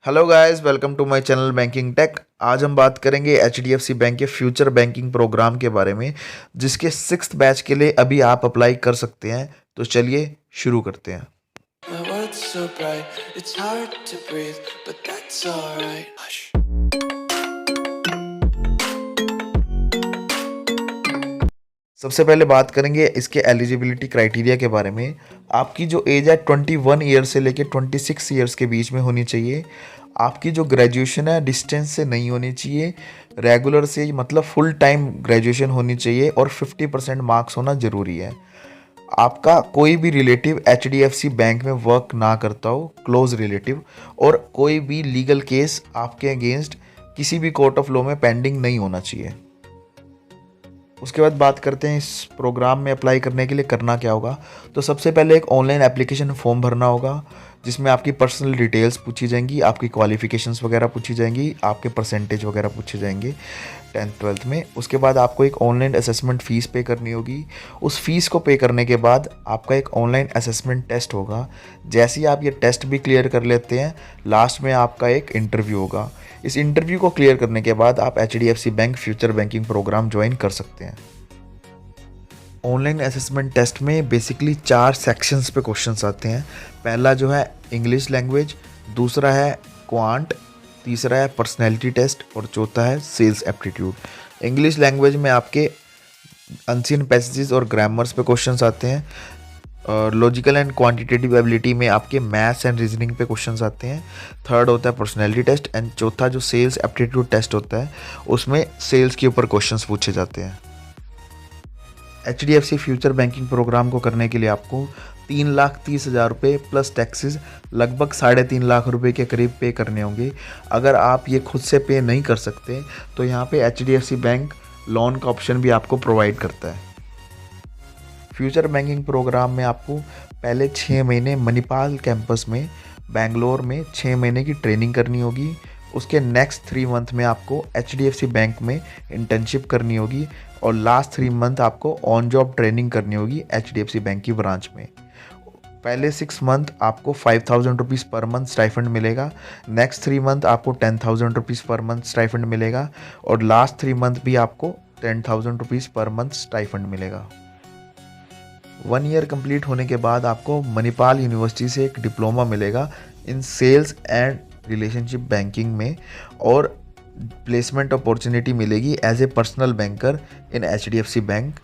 Hello guys, welcome to my channel banking tech. आज हम बात करेंगे एचडीएफसी बैंक के फ्यूचर बैंकिंग प्रोग्राम के बारे में, जिसके 6th बैच के लिए अभी आप अप्लाई कर सकते हैं। तो चलिए शुरू करते हैं। My world's so bright, it's hard to breathe, but that's alright. Hush. सबसे पहले बात करेंगे इसके एलिजिबिलिटी क्राइटेरिया के बारे में। आपकी जो एज है 21 ईयर से लेकर 26 ईयर्स के बीच में होनी चाहिए। आपकी जो ग्रेजुएशन है डिस्टेंस से नहीं होनी चाहिए, रेगुलर से मतलब फुल टाइम ग्रेजुएशन होनी चाहिए और 50% मार्क्स होना ज़रूरी है। आपका कोई भी रिलेटिव एचडीएफसी बैंक में वर्क ना करता हो, क्लोज रिलेटिव, और कोई भी लीगल केस आपके अगेंस्ट किसी भी कोर्ट ऑफ लॉ में पेंडिंग नहीं होना चाहिए। उसके बाद बात करते हैं इस प्रोग्राम में अप्लाई करने के लिए करना क्या होगा। तो सबसे पहले एक ऑनलाइन एप्लीकेशन फॉर्म भरना होगा, जिसमें आपकी पर्सनल डिटेल्स पूछी जाएंगी, आपकी क्वालिफिकेशंस वगैरह पूछी जाएंगी, आपके परसेंटेज वगैरह पूछे जाएंगे 10th 12th में। उसके बाद आपको एक ऑनलाइन असेसमेंट फ़ीस पे करनी होगी। उस फीस को पे करने के बाद आपका एक ऑनलाइन असेसमेंट टेस्ट होगा। जैसे ही आप ये टेस्ट भी क्लियर कर लेते हैं, लास्ट में आपका एक इंटरव्यू होगा। इस इंटरव्यू को क्लियर करने के बाद आप HDFC bank future banking programme join कर सकते हैं। ऑनलाइन असेसमेंट टेस्ट में बेसिकली 4 सेक्शंस पे क्वेश्चंस आते हैं। पहला जो है इंग्लिश लैंग्वेज, दूसरा है क्वांट, तीसरा है पर्सनैलिटी टेस्ट और चौथा है सेल्स एप्टीट्यूड। इंग्लिश लैंग्वेज में आपके अनसीन पैसेजेस और ग्रामर्स पे क्वेश्चंस आते हैं, और लॉजिकल एंड क्वांटिटेटिव एबिलिटी में आपके मैथ्स एंड रीजनिंग पे क्वेश्चंस आते हैं। थर्ड होता है पर्सनैलिटी टेस्ट, एंड चौथा जो सेल्स एप्टीट्यूड टेस्ट होता है उसमें सेल्स के ऊपर क्वेश्चंस पूछे जाते हैं। एचडीएफसी फ्यूचर बैंकिंग प्रोग्राम को करने के लिए आपको 3,30,000 रुपये प्लस टैक्सेस लगभग 3.5 लाख रुपए के करीब पे करने होंगे। अगर आप ये खुद से पे नहीं कर सकते तो यहाँ पे एचडीएफसी बैंक लोन का ऑप्शन भी आपको प्रोवाइड करता है। फ्यूचर बैंकिंग प्रोग्राम में आपको पहले 6 महीने मणिपाल कैंपस में बेंगलोर में 6 महीने की ट्रेनिंग करनी होगी। उसके नेक्स्ट 3 मंथ में आपको एचडीएफसी बैंक में इंटर्नशिप करनी होगी, और लास्ट 3 मंथ आपको ऑन जॉब ट्रेनिंग करनी होगी एचडीएफसी बैंक की ब्रांच में। पहले 6 मंथ आपको 5,000 रुपीज़ पर मंथ स्टाइफंड मिलेगा, नेक्स्ट 3 मंथ आपको 10,000 रुपीज़ पर मंथ स्टाइफंड मिलेगा, और लास्ट 3 मंथ भी आपको 10,000 रुपीज़ पर मंथ स्टाइफंड मिलेगा। 1 ईयर कंप्लीट होने के बाद आपको मणिपाल यूनिवर्सिटी से एक डिप्लोमा मिलेगा in sales and relationship banking में, और प्लेसमेंट अपॉर्चुनिटी मिलेगी as a personal banker in HDFC bank.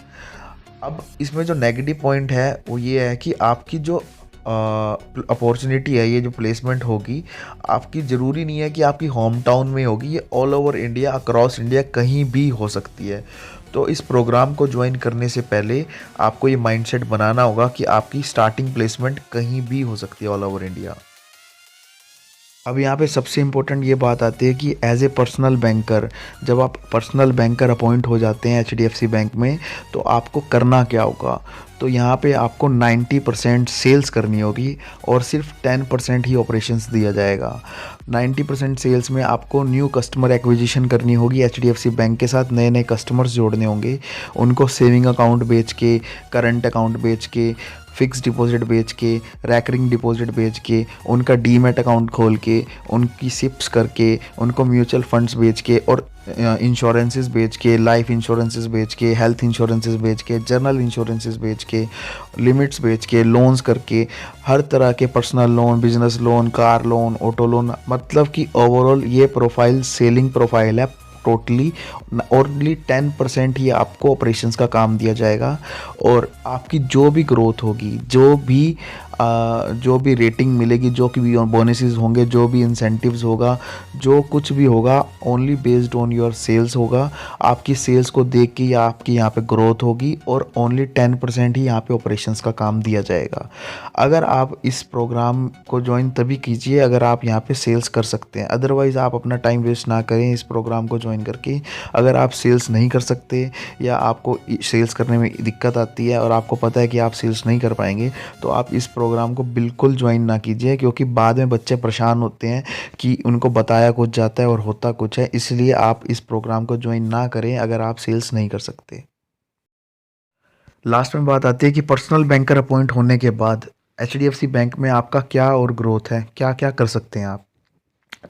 अब इसमें जो नेगेटिव पॉइंट है वो ये है कि आपकी जो अपॉर्चुनिटी है, ये जो प्लेसमेंट होगी आपकी, ज़रूरी नहीं है कि आपकी होम टाउन में होगी, ये all over India, across India कहीं भी हो सकती है। तो इस प्रोग्राम को ज्वाइन करने से पहले आपको ये माइंडसेट बनाना होगा कि आपकी स्टार्टिंग प्लेसमेंट कहीं भी हो सकती है ऑल ओवर इंडिया। अब यहाँ पे सबसे इम्पोर्टेंट ये बात आती है कि एज ए पर्सनल बैंकर, जब आप पर्सनल बैंकर अपॉइंट हो जाते हैं एचडीएफसी बैंक में, तो आपको करना क्या होगा। तो यहाँ पे आपको 90% सेल्स करनी होगी और सिर्फ 10% ही ऑपरेशंस दिया जाएगा। 90% सेल्स में आपको न्यू कस्टमर एक्विजिशन करनी होगी। एचडीएफसी बैंक के साथ नए नए कस्टमर्स जोड़ने होंगे, उनको सेविंग अकाउंट बेच के, करंट अकाउंट बेच के, फिक्स डिपॉजिट बेच के, रैकरिंग डिपॉजिट बेच के, उनका डीमैट अकाउंट खोल के, उनकी सिप्स करके, उनको म्यूचुअल फंड्स बेच के, और इंश्योरेंसेस बेच के, लाइफ इंश्योरेंसेस बेच के, हेल्थ इंश्योरेंसेस बेच के, जनरल इंश्योरेंसेस बेच के, लिमिट्स बेच के, लोन्स करके, हर तरह के personal loan, business loan, car loan, auto loan, मतलब कि ओवरऑल ये प्रोफाइल सेलिंग प्रोफाइल है टोटली। ओनली 10% ही आपको ऑपरेशंस का काम दिया जाएगा, और आपकी जो भी ग्रोथ होगी, जो भी रेटिंग मिलेगी, जो भी बोनसेस होंगे, जो भी इंसेंटिव्स होगा, जो कुछ भी होगा, only based on your sales होगा। आपकी सेल्स को देख के आपकी यहाँ पे ग्रोथ होगी, और ओनली 10% ही यहाँ पे ऑपरेशंस का काम दिया जाएगा। अगर आप इस प्रोग्राम को ज्वाइन तभी कीजिए अगर आप यहाँ पे सेल्स कर सकते हैं, अदरवाइज़ आप अपना टाइम वेस्ट ना करें इस प्रोग्राम को ज्वाइन करके। अगर आप सेल्स नहीं कर सकते, या आपको सेल्स करने में दिक्कत आती है और आपको पता है कि आप सेल्स नहीं कर पाएंगे, तो आप इस प्रोग्राम को बिल्कुल ज्वाइन ना कीजिए, क्योंकि बाद में बच्चे परेशान होते हैं कि उनको बताया कुछ जाता है और होता कुछ है। इसलिए आप इस प्रोग्राम को ज्वाइन ना करें अगर आप सेल्स नहीं कर सकते। लास्ट में बात आती है कि पर्सनल बैंकर अपॉइंट होने के बाद एचडीएफसी बैंक में आपका क्या और ग्रोथ है, क्या क्या कर सकते हैं आप।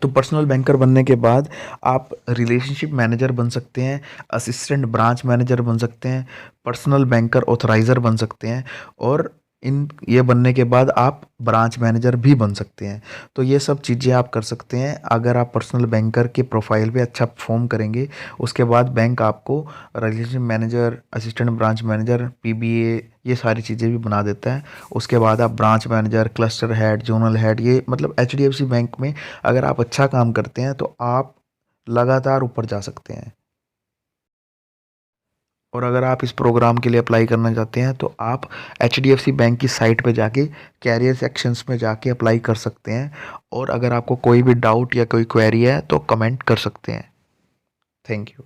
तो पर्सनल बैंकर बनने के बाद आप रिलेशनशिप मैनेजर बन सकते हैं, असिस्टेंट ब्रांच मैनेजर बन सकते हैं, पर्सनल बैंकर ऑथराइज़र बन सकते हैं और इन ये बनने के बाद आप ब्रांच मैनेजर भी बन सकते हैं। तो ये सब चीज़ें आप कर सकते हैं अगर आप पर्सनल बैंकर के प्रोफाइल पे अच्छा परफॉर्म करेंगे। उसके बाद बैंक आपको relationship manager, assistant branch manager, PBA ये सारी चीज़ें भी बना देता है। उसके बाद आप branch manager, cluster head, zonal head, ये मतलब एचडीएफसी बैंक में अगर आप अच्छा काम करते हैं तो आप लगातार ऊपर जा सकते हैं। और अगर आप इस प्रोग्राम के लिए अप्लाई करना चाहते हैं तो आप एचडीएफसी बैंक की साइट पे जाके कैरियर सेक्शंस में जाके अप्लाई कर सकते हैं। और अगर आपको कोई भी डाउट या कोई क्वेरी है तो कमेंट कर सकते हैं। Thank you.